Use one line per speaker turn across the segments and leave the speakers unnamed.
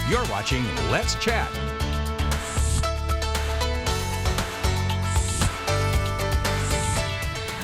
You're watching Let's Chat.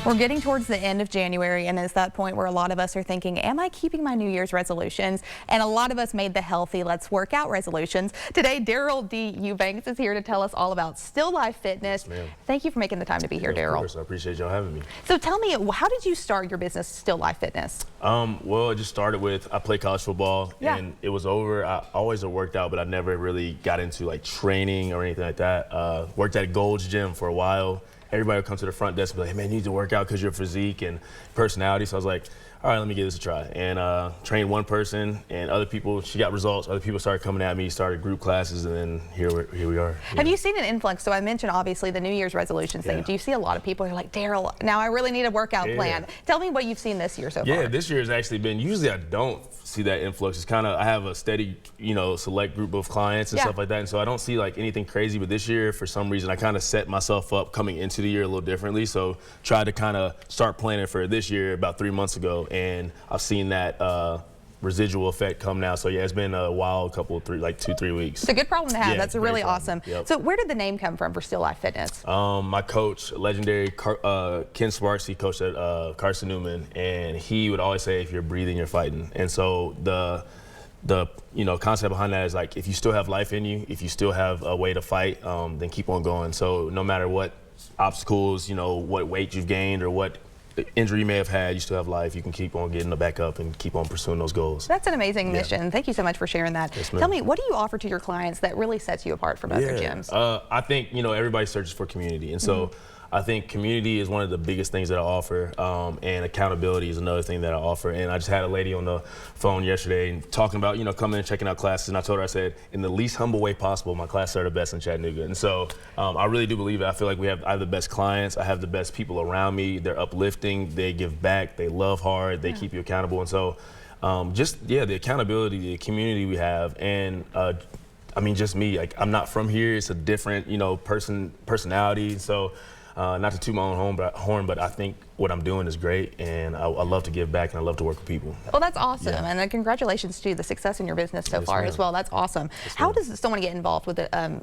We're getting towards the end of January, and it's that point where a lot of us are thinking, am I keeping my New Year's resolutions? And a lot of us made the healthy let's work out resolutions. Today, Daryl D. Eubanks is here to tell us all about Still Life Fitness.
Yes,
Thank you for making the time to be here, Daryl.
Of course, I appreciate y'all having me.
So tell me, how did you start your business, Still Life Fitness?
Well, it just started with, I played college football, and it was over. I always have worked out, but I never really got into like training or anything like that. Worked at a Gold's Gym for a while. Everybody would come to the front desk and be like, hey, man, you need to work out because your physique and personality. So I was like, all right, let me give this a try. And trained one person, and other people, she got results. Other people started coming at me, started group classes, and then here we are.
Have you seen an influx? So I mentioned, obviously, the New Year's resolutions thing. Do you see a lot of people who are like, Daryl, now I really need a workout plan? Tell me what you've seen this year so far.
Yeah, this year has actually been, usually I don't see that influx. It's kind of, I have a steady, select group of clients and stuff like that, and so I don't see like anything crazy. But this year, for some reason, I kind of set myself up coming into the year a little differently. So tried to kind of start planning for this year about 3 months ago, and I've seen that residual effect come now. So yeah, it's been a wild couple, 2-3 weeks.
It's a good problem to have. That's really awesome.
Yep.
So where did the name come from for Still Life Fitness?
My coach, legendary Ken Sparks, he coached at Carson Newman, and he would always say, if you're breathing, you're fighting. And so the concept behind that is like, if you still have life in you, if you still have a way to fight, then keep on going. So no matter what obstacles, what weight you've gained or what injury you may have had, you still have life. You can keep on getting back up and keep on pursuing those goals.
That's an amazing mission. Thank you so much for sharing that.
Yes,
tell me, what do you offer to your clients that really sets you apart from other gyms?
I think, everybody searches for community. And so I think community is one of the biggest things that I offer, and accountability is another thing that I offer. And I just had a lady on the phone yesterday and talking about, coming and checking out classes. And I told her, I said, in the least humble way possible, my classes are the best in Chattanooga. And so I really do believe it. I feel like I have the best clients. I have the best people around me. They're uplifting. They give back. They love hard. They keep you accountable. And so the accountability, the community we have, and just me. Like, I'm not from here. It's a different, personality. So not to toot my own horn, but I think what I'm doing is great, and I love to give back, and I love to work with people.
Well, that's awesome, and congratulations to the success in your business so far as well. That's awesome. How does someone get involved with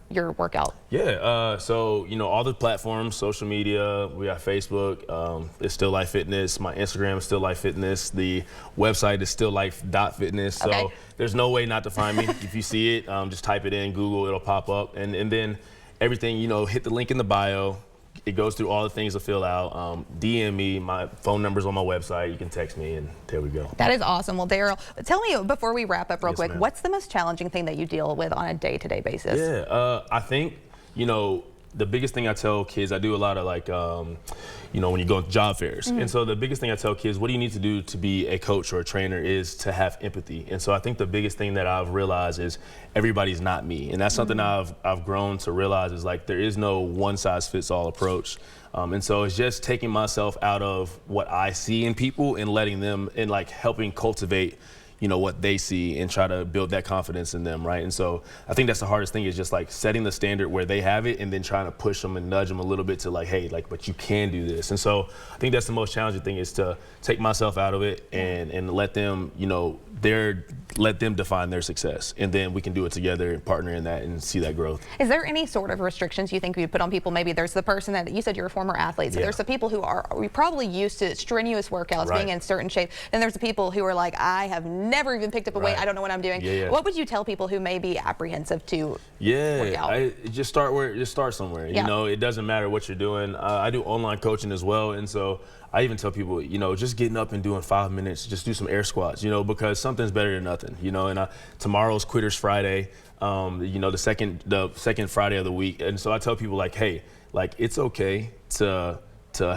your workout?
So all the platforms, social media, we got Facebook, it's Still Life Fitness. My Instagram is Still Life Fitness. The website is stilllife.fitness. So there's no way not to find me. If you see it, just type it in Google, it'll pop up, and then everything, hit the link in the bio. It goes through all the things to fill out. DM me. My phone number's on my website. You can text me, and there we go.
That is awesome. Well, Daryl, tell me before we wrap up real quick, what's the most challenging thing that you deal with on a day-to-day basis?
I think, the biggest thing I tell kids, I do a lot of like, when you go to job fairs. And so the biggest thing I tell kids, what do you need to do to be a coach or a trainer, is to have empathy. And so I think the biggest thing that I've realized is everybody's not me. And that's something I've grown to realize, is like, there is no one size fits all approach. And so it's just taking myself out of what I see in people and letting them, and like helping cultivate what they see and try to build that confidence in them, right? And so I think that's the hardest thing, is just like setting the standard where they have it, and then trying to push them and nudge them a little bit to like, hey, like, but you can do this. And so I think that's the most challenging thing, is to take myself out of it and let them, let them define their success, and then we can do it together and partner in that and see that growth.
Is there any sort of restrictions you think we would put on people? Maybe there's the person that you said you're a former athlete, so there's the people who are probably used to strenuous workouts, being in certain shape, and there's the people who are like, I have never even picked up a weight, I don't know what I'm doing. What would you tell people who may be apprehensive to work out?
Just start somewhere. It doesn't matter what you're doing. I do online coaching as well, and so I even tell people, just getting up and doing 5 minutes, just do some air squats, because something's better than nothing, and tomorrow's Quitters Friday, the second Friday of the week. And so I tell people, like, hey, like, it's okay to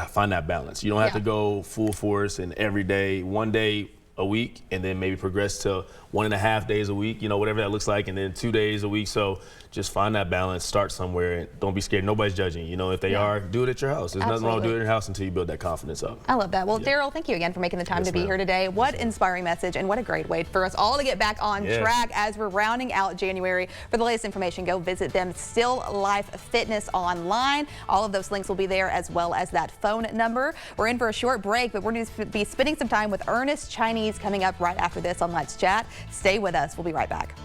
find that balance. You don't have to go full force and every day, one day a week, and then maybe progress to 1.5 days a week, whatever that looks like, and then 2 days a week. So just find that balance, start somewhere, and don't be scared. Nobody's judging you. If they are, do it at your house. There's nothing wrong with doing it at your house until you build that confidence up.
I love that. Well, Daryl, thank you again for making the time to be here today. What inspiring message, and what a great way for us all to get back on track as we're rounding out January. For the latest information, go visit them, Still Life Fitness online. All of those links will be there, as well as that phone number. We're in for a short break, but we're going to be spending some time with Ernest Chinese coming up right after this on Let's Chat. Stay with us. We'll be right back.